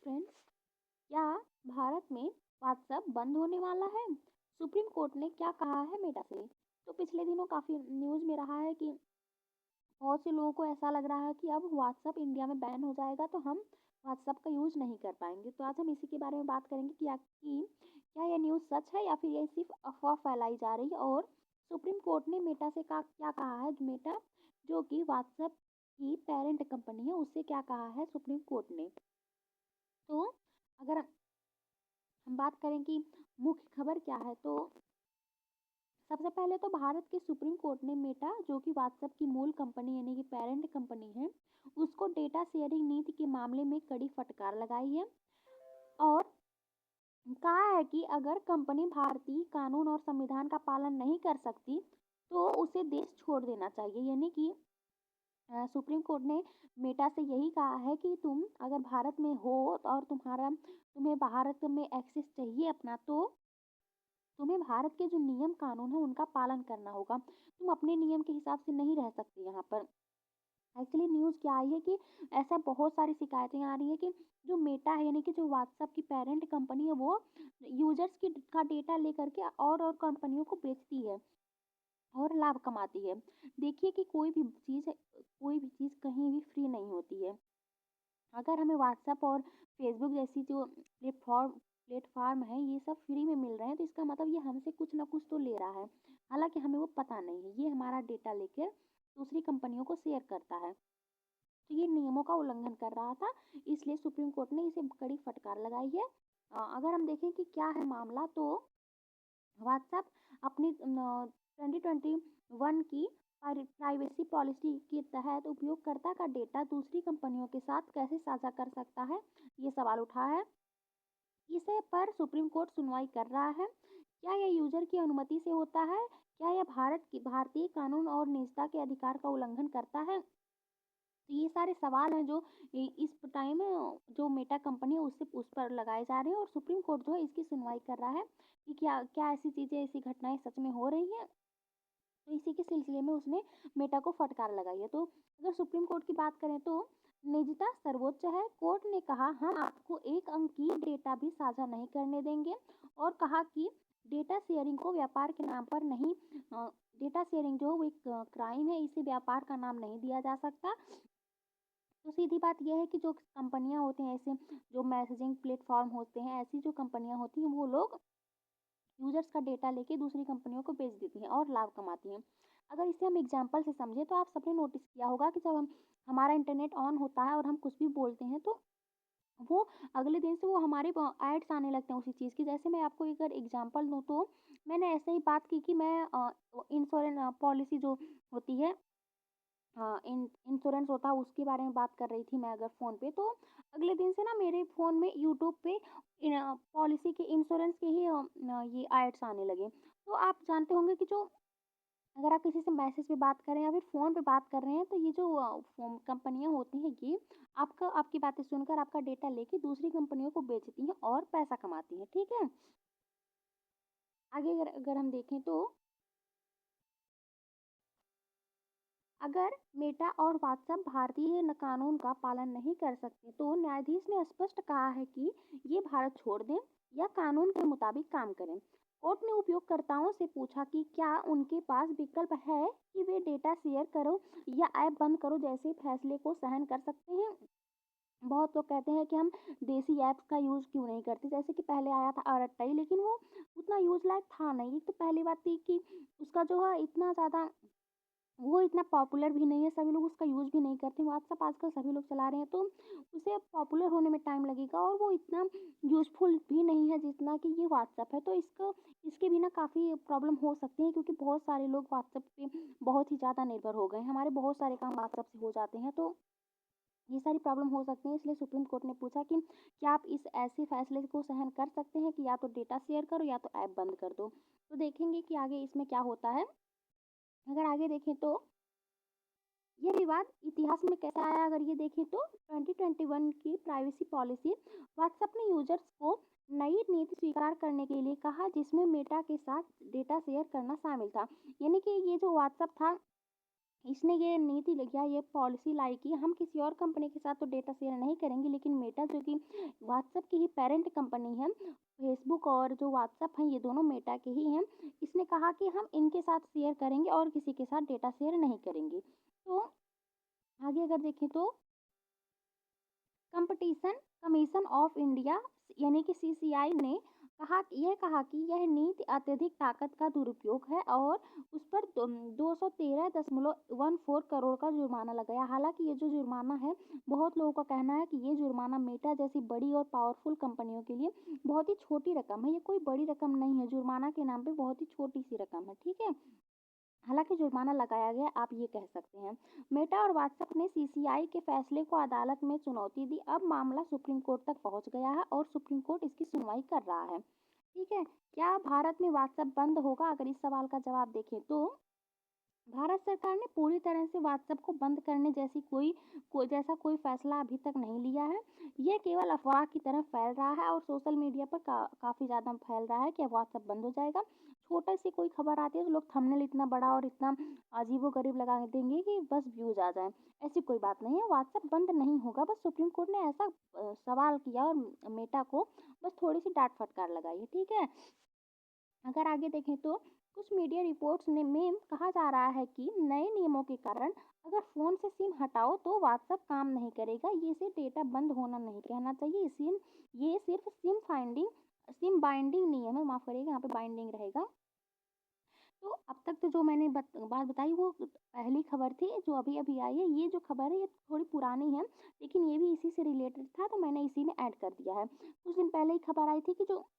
Friends, क्या भारत में WhatsApp बंद होने वाला है? सुप्रीम कोर्ट ने क्या कहा है मेटा से? तो पिछले दिनों काफ़ी न्यूज़ में रहा है कि बहुत से लोगों को ऐसा लग रहा है कि अब व्हाट्सएप इंडिया में बैन हो जाएगा तो हम व्हाट्सएप का यूज़ नहीं कर पाएंगे। तो आज हम इसी के बारे में बात करेंगे कि क्या ये न्यूज़ सच है या फिर ये सिर्फ अफवाह फैलाई जा रही है, और सुप्रीम कोर्ट ने मेटा से क्या कहा है। मेटा जो कि व्हाट्सएप की पेरेंट कंपनी है, उससे क्या कहा है सुप्रीम कोर्ट ने। तो अगर हम बात करें कि मुख्य खबर क्या है, तो सबसे पहले तो भारत के सुप्रीम कोर्ट ने मेटा जो कि व्हाट्सएप की मूल कंपनी यानी कि पेरेंट कंपनी है, उसको डेटा शेयरिंग नीति के मामले में कड़ी फटकार लगाई है और कहा है कि अगर कंपनी भारतीय कानून और संविधान का पालन नहीं कर सकती तो उसे देश छोड़ देना चाहिए। यानी कि सुप्रीम कोर्ट ने मेटा से यही कहा है कि तुम अगर भारत में हो और तुम्हें भारत में एक्सेस चाहिए अपना, तो तुम्हें भारत के जो नियम कानून है उनका पालन करना होगा। तुम अपने नियम के हिसाब से नहीं रह सकते यहाँ पर। एक्चुअली न्यूज़ क्या आई है कि ऐसा बहुत सारी शिकायतें आ रही है कि जो मेटा है यानी कि जो व्हाट्सएप की पेरेंट कंपनी है, वो यूजर्स की का डेटा लेकर के और कंपनियों को बेचती है और लाभ कमाती है। देखिए कि कोई भी चीज़ कहीं भी फ्री नहीं होती है। अगर हमें व्हाट्सएप और फेसबुक जैसी जो प्लेटफॉर्म है ये सब फ्री में मिल रहे हैं, तो इसका मतलब ये हमसे कुछ ना कुछ तो ले रहा है। हालांकि हमें वो पता नहीं है, ये हमारा डेटा लेकर दूसरी कंपनियों को शेयर करता है। तो ये नियमों का उल्लंघन कर रहा था, इसलिए सुप्रीम कोर्ट ने इसे कड़ी फटकार लगाई है। अगर हम देखें कि क्या है मामला, तो व्हाट्सएप अपनी 2021 की प्राइवेसी पॉलिसी के तहत उपयोगकर्ता का डेटा दूसरी कंपनियों के साथ कैसे साझा कर सकता है, ये सवाल उठा है। इसे पर सुप्रीम कोर्ट सुनवाई कर रहा है। क्या यह यूजर की अनुमति से होता है? क्या यह भारतीय कानून और निजता के अधिकार का उल्लंघन करता है? तो ये सारे सवाल हैं जो इस टाइम जो मेटा कंपनी है उससे उस पर लगाए जा रहे हैं, और सुप्रीम कोर्ट जो है इसकी सुनवाई कर रहा है कि क्या क्या ऐसी चीज़ें, ऐसी घटनाएं सच में हो रही हैं। तो इसी के सिलसिले में उसने मेटा को फटकार लगाई है। तो अगर सुप्रीम कोर्ट की बात करें तो निजता सर्वोच्च है। कोर्ट ने कहा हम आपको एक अंक की डेटा भी साझा नहीं करने देंगे, और कहा कि डेटा शेयरिंग को व्यापार के नाम पर नहीं, डेटा शेयरिंग जो वो एक क्राइम है, इसे व्यापार का नाम नहीं दिया जा सकता। तो सीधी बात यह है कि जो कंपनियां होती हैं, ऐसे जो मैसेजिंग प्लेटफॉर्म होते हैं, ऐसी जो कंपनियां होती हैं, वो लोग यूजर्स का डेटा लेके दूसरी कंपनियों को बेच देती हैं और लाभ कमाती हैं। अगर इसे हम एग्जांपल से समझें तो आप सबने नोटिस किया होगा कि जब हम हमारा इंटरनेट ऑन होता है और हम कुछ भी बोलते हैं, तो वो अगले दिन से वो हमारे एड्स आने लगते हैं उसी चीज़ की। जैसे मैं आपको अगर एग्जांपल दूँ, तो मैंने ऐसे ही बात की कि मैं इंश्योरेंस पॉलिसी जो होती है, इंश्योरेंस होता है, उसके बारे में बात कर रही थी मैं अगर फ़ोन पे, तो अगले दिन से ना मेरे फ़ोन में यूट्यूब पे पॉलिसी के इंश्योरेंस के ही ये एड्स आने लगे। तो आप जानते होंगे कि जो अगर आप किसी से मैसेज पे बात कर रहे हैं या फिर फ़ोन पे बात कर रहे हैं, तो ये जो कंपनियाँ होती हैं, ये आपकी बातें सुनकर आपका डेटा लेके दूसरी कंपनियों को बेचती हैं और पैसा कमाती हैं, ठीक है? आगे अगर अगर हम देखें तो अगर मेटा और व्हाट्सएप भारतीय कानून का पालन नहीं कर सकते, तो न्यायाधीश ने स्पष्ट कहा है कि ये भारत छोड़ दें या कानून के मुताबिक काम करें। कोर्ट ने उपयोगकर्ताओं से पूछा कि क्या उनके पास विकल्प है कि वे डेटा शेयर करो या ऐप बंद करो जैसे फैसले को सहन कर सकते हैं। बहुत लोग कहते हैं कि हम देसी ऐप्स का यूज़ क्यों नहीं करते, जैसे कि पहले आया था अरट्टाई, लेकिन वो उतना यूज़ लायक था नहीं। एक तो पहली बात थी कि उसका जो है इतना ज़्यादा वो इतना पॉपुलर भी नहीं है, सभी लोग उसका यूज़ भी नहीं करते। व्हाट्सएप आजकल सभी लोग चला रहे हैं, तो उसे पॉपुलर होने में टाइम लगेगा, और वो इतना यूज़फुल भी नहीं है जितना कि ये व्हाट्सएप है। तो इसके भी ना काफ़ी प्रॉब्लम हो सकती है, क्योंकि बहुत सारे लोग व्हाट्सएप पे बहुत ही ज़्यादा निर्भर हो गए हैं। हमारे बहुत सारे काम व्हाट्सएप से हो जाते हैं, तो ये सारी प्रॉब्लम हो सकती है। इसलिए सुप्रीम कोर्ट ने पूछा कि क्या आप इस ऐसे फैसले को सहन कर सकते हैं कि या तो डेटा शेयर करो या तो ऐप बंद कर दो। तो देखेंगे कि आगे इसमें क्या होता है। अगर आगे देखें तो ये विवाद इतिहास में कैसे आया, अगर ये देखें तो 2021 की प्राइवेसी पॉलिसी, व्हाट्सएप ने यूजर्स को नई नीति स्वीकार करने के लिए कहा जिसमें मेटा के साथ डेटा शेयर करना शामिल था। यानी कि ये जो व्हाट्सएप था, इसने ये नीति या ये पॉलिसी लाई कि हम किसी और कंपनी के साथ तो डेटा शेयर नहीं करेंगे, लेकिन मेटा जो कि व्हाट्सएप की ही पेरेंट कंपनी है, फेसबुक और जो व्हाट्सएप है ये दोनों मेटा के ही हैं। इसने कहा कि हम इनके साथ शेयर करेंगे और किसी के साथ डेटा शेयर नहीं करेंगे। तो आगे अगर देखें तो कंपटीशन कमीशन ऑफ इंडिया यानी कि सीसीआई ने कहा कि यह नीति अत्यधिक ताकत का दुरुपयोग है और उस पर 213.14 करोड़ का जुर्माना लगाया। हालांकि ये जो जुर्माना है, बहुत लोगों का कहना है कि ये जुर्माना मेटा जैसी बड़ी और पावरफुल कंपनियों के लिए बहुत ही छोटी रकम है। ये कोई बड़ी रकम नहीं है, जुर्माना के नाम पे बहुत ही छोटी सी रकम है, ठीक है। हालांकि जुर्माना लगाया गया, आप ये कह सकते हैं। मेटा और व्हाट्सएप ने सीसीआई के फैसले को अदालत में चुनौती दी। अब मामला सुप्रीम कोर्ट तक पहुंच गया है और सुप्रीम कोर्ट इसकी सुनवाई कर रहा है, ठीक है। क्या भारत में व्हाट्सएप बंद होगा? अगर इस सवाल का जवाब देखें तो भारत सरकार ने पूरी तरह से व्हाट्सएप को बंद करने जैसा कोई फैसला अभी तक नहीं लिया है। ये केवल अफवाह की तरह फैल रहा है और सोशल मीडिया पर काफ़ी ज़्यादा फैल रहा है कि अब व्हाट्सएप बंद हो जाएगा। छोटा सी कोई खबर आती है तो लोग थंबनेल इतना बड़ा और इतना अजीबो-गरीब लगा देंगे कि बस व्यूज़ आ जाएँ। ऐसी कोई बात नहीं है, व्हाट्सएप बंद नहीं होगा। बस सुप्रीम कोर्ट ने ऐसा सवाल किया और मेटा को बस थोड़ी-सी डाँट-फटकार लगाई है, ठीक है। अगर आगे देखें तो कुछ मीडिया रिपोर्ट्स में कहा जा रहा है कि नए नियमों के कारण अगर फ़ोन से सिम हटाओ तो व्हाट्सएप काम नहीं करेगा। ये इसे डेटा बंद होना नहीं कहना चाहिए। ये सिर्फ सिम बाइंडिंग नियम है, माफ़ करिएगा, यहाँ पे बाइंडिंग रहेगा। तो अब तक तो जो मैंने बात बताई वो पहली खबर थी जो अभी-अभी आई है। ये जो खबर है ये थोड़ी पुरानी है, लेकिन ये भी इसी से रिलेटेड था तो मैंने इसी में ऐड कर दिया है। कुछ दिन पहले ही खबर आई थी कि जो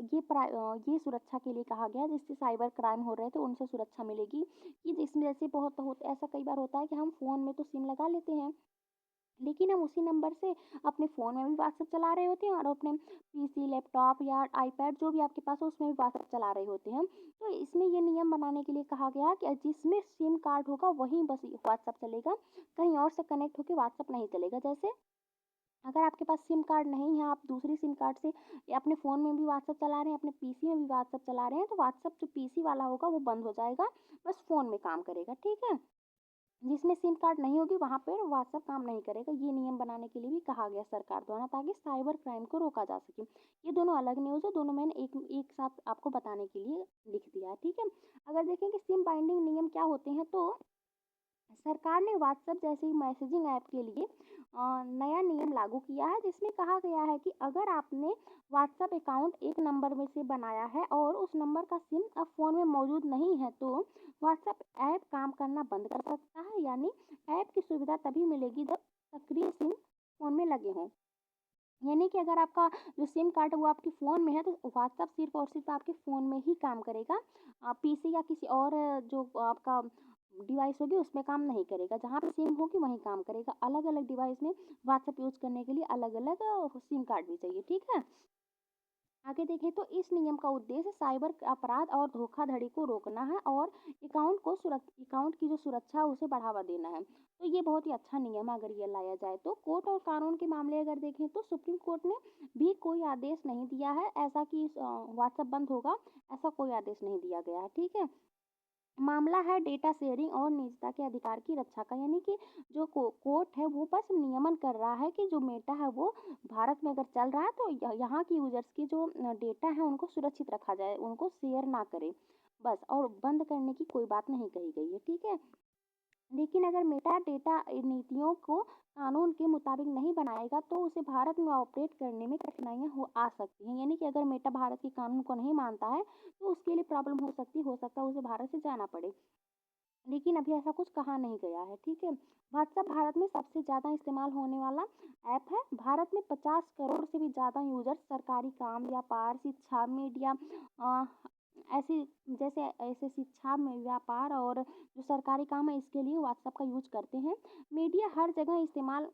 ये सुरक्षा के लिए कहा गया है, जिससे साइबर क्राइम हो रहे थे उनसे सुरक्षा मिलेगी। कि जिसमें जैसे बहुत होता ऐसा कई बार होता है कि हम फ़ोन में तो सिम लगा लेते हैं, लेकिन हम उसी नंबर से अपने फ़ोन में भी व्हाट्सएप चला रहे होते हैं और अपने पीसी, लैपटॉप या आईपैड जो भी आपके पास हो उसमें भी व्हाट्सएप चला रहे होते हैं। तो इसमें ये नियम बनाने के लिए कहा गया है कि जिसमें सिम कार्ड होगा वहीं बस व्हाट्सएप चलेगा, कहीं और से कनेक्ट होके व्हाट्सएप नहीं चलेगा। जैसे अगर आपके पास सिम कार्ड नहीं है, आप दूसरी सिम कार्ड से या अपने फ़ोन में भी व्हाट्सएप चला रहे हैं, अपने पीसी में भी व्हाट्सएप चला रहे हैं, तो व्हाट्सएप जो पीसी वाला होगा वो बंद हो जाएगा, बस फ़ोन में काम करेगा, ठीक है? जिसमें सिम कार्ड नहीं होगी वहाँ पर व्हाट्सएप काम नहीं करेगा। ये नियम बनाने के लिए भी कहा गया सरकार द्वारा ताकि साइबर क्राइम को रोका जा सके। ये दोनों अलग न्यूज़ है, दोनों मैंने एक एक साथ आपको बताने के लिए लिख दिया है, ठीक है? अगर देखें कि सिम बाइंडिंग नियम क्या होते हैं तो सरकार ने व्हाट्सएप जैसे मैसेजिंग ऐप के लिए नया नियम लागू किया है जिसमें कहा गया है कि अगर आपने व्हाट्सएप अकाउंट एक नंबर में से बनाया है और उस नंबर का सिम अब फ़ोन में मौजूद नहीं है तो व्हाट्सएप ऐप काम करना बंद कर सकता है। यानी ऐप की सुविधा तभी मिलेगी जब सक्रिय सिम फ़ोन में लगे हों। यानी कि अगर आपका जो सिम कार्ड है वो आपके फ़ोन में है तो व्हाट्सएप सिर्फ़ और सिर्फ़ आपके फ़ोन में ही काम करेगा। पीसी या किसी और जो आपका डिवाइस होगी उसमें काम नहीं करेगा। जहाँ पे सिम होगी वहीं काम करेगा। अलग-अलग डिवाइस में व्हाट्सएप यूज़ करने के लिए अलग-अलग सिम कार्ड भी चाहिए, ठीक है? आगे देखें तो इस नियम का उद्देश्य साइबर अपराध और धोखाधड़ी को रोकना है और अकाउंट की जो सुरक्षा है उसे बढ़ावा देना है। तो ये बहुत ही अच्छा नियम है अगर ये लाया जाए तो। कोर्ट और कानून के मामले अगर देखें तो सुप्रीम कोर्ट ने भी कोई आदेश नहीं दिया है ऐसा कि व्हाट्सएप बंद होगा, ऐसा कोई आदेश नहीं दिया गया है, ठीक है। मामला है डेटा शेयरिंग और निजता के अधिकार की रक्षा का। यानी कि जो कोर्ट है वो बस नियमन कर रहा है कि जो मेटा है वो भारत में अगर चल रहा है तो यहाँ की यूजर्स की जो डेटा है उनको सुरक्षित रखा जाए, उनको शेयर ना करें बस। और बंद करने की कोई बात नहीं कही गई है, ठीक है। लेकिन अगर मेटा डेटा नीतियों को कानून के मुताबिक नहीं बनाएगा तो उसे भारत में ऑपरेट करने में कठिनाइयाँ आ सकती हैं। यानी कि अगर मेटा भारत के कानून को नहीं मानता है तो उसके लिए प्रॉब्लम हो सकता है उसे भारत से जाना पड़े। लेकिन अभी ऐसा कुछ कहा नहीं गया है, ठीक है। व्हाट्सएप भारत में सबसे ज़्यादा इस्तेमाल होने वाला ऐप है। भारत में 50 करोड़ से भी ज़्यादा यूजर्स सरकारी काम, व्यापार, शिक्षा, मीडिया अ, ऐसी जैसे ऐसे शिक्षा में व्यापार और जो सरकारी काम है इसके लिए व्हाट्सएप का यूज करते हैं। मीडिया हर जगह इस्तेमाल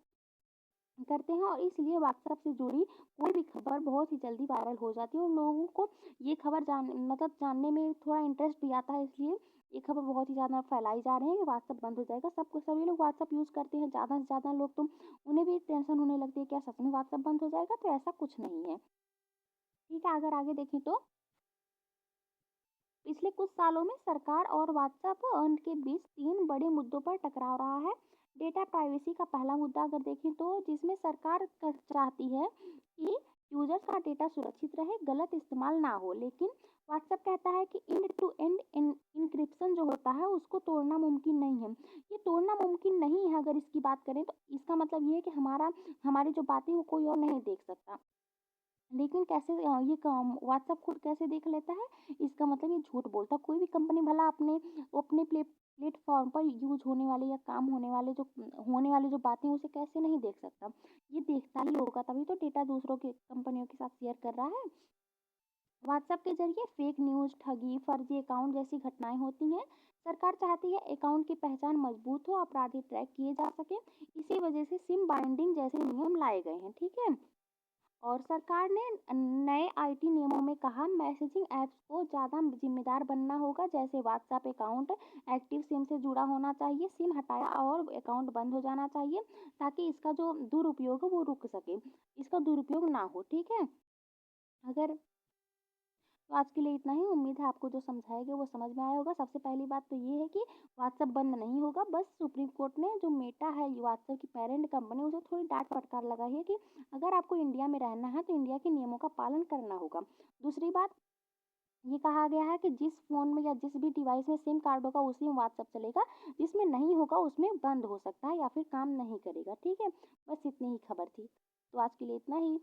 करते हैं और इसलिए व्हाट्सएप से जुड़ी कोई भी खबर बहुत ही जल्दी वायरल हो जाती है और लोगों को ये खबर जानने में थोड़ा इंटरेस्ट भी आता है। इसलिए ये खबर बहुत ही ज़्यादा फैलाई जा रही है कि व्हाट्सएप बंद हो जाएगा। सभी लोग व्हाट्सएप यूज़ करते हैं ज़्यादा से ज़्यादा लोग, तो उन्हें भी टेंशन होने लगती है क्या सच में व्हाट्सएप बंद हो जाएगा, तो ऐसा कुछ नहीं है, ठीक है। अगर आगे देखें तो पिछले कुछ सालों में सरकार और व्हाट्सएप के बीच 3 बड़े मुद्दों पर टकराव रहा है। डेटा प्राइवेसी का पहला मुद्दा अगर देखें तो जिसमें सरकार चाहती है कि यूजर्स का डेटा सुरक्षित रहे, गलत इस्तेमाल ना हो। लेकिन व्हाट्सएप कहता है कि एंड टू एंड इनक्रिप्शन जो होता है उसको तोड़ना मुमकिन नहीं है। ये तोड़ना मुमकिन नहीं है अगर इसकी बात करें तो इसका मतलब ये है कि हमारी जो बातें वो कोई और नहीं देख सकता। लेकिन कैसे ये काम व्हाट्सएप खुद कैसे देख लेता है? इसका मतलब ये झूठ बोलता है। कोई भी कंपनी भला अपने प्लेटफ़ॉर्म पर यूज़ होने वाले या काम होने वाली जो बातें हैं उसे कैसे नहीं देख सकता? ये देखता ही होगा तभी तो डेटा दूसरों के कंपनियों के साथ शेयर कर रहा है। व्हाट्सएप के ज़रिए फेक न्यूज़, ठगी, फर्जी अकाउंट जैसी घटनाएँ होती हैं। सरकार चाहती है अकाउंट की पहचान मजबूत हो, अपराधी ट्रैक किए जा सकें। इसी वजह से सिम बाइंडिंग जैसे नियम लाए गए हैं, ठीक है? और सरकार ने नए आईटी नियमों में कहा मैसेजिंग ऐप्स को ज़्यादा जिम्मेदार बनना होगा, जैसे व्हाट्सएप अकाउंट एक्टिव सिम से जुड़ा होना चाहिए, सिम हटाया और अकाउंट बंद हो जाना चाहिए ताकि इसका जो दुरुपयोग है वो रुक सके, इसका दुरुपयोग ना हो, ठीक है। अगर तो आज के लिए इतना ही। उम्मीद है आपको जो समझाया गया वो समझ में आया होगा। सबसे पहली बात तो ये है कि व्हाट्सएप बंद नहीं होगा, बस सुप्रीम कोर्ट ने जो मेटा है व्हाट्सएप की पेरेंट कंपनी उसे थोड़ी डांट फटकार लगाई है कि अगर आपको इंडिया में रहना है तो इंडिया के नियमों का पालन करना होगा। दूसरी बात, ये कहा गया है कि जिस फ़ोन में या जिस भी डिवाइस में सिम कार्ड होगा उसी में व्हाट्सएप चलेगा, जिसमें नहीं होगा उसमें बंद हो सकता है या फिर काम नहीं करेगा, ठीक है। बस इतनी ही खबर थी। तो आज के लिए इतना ही।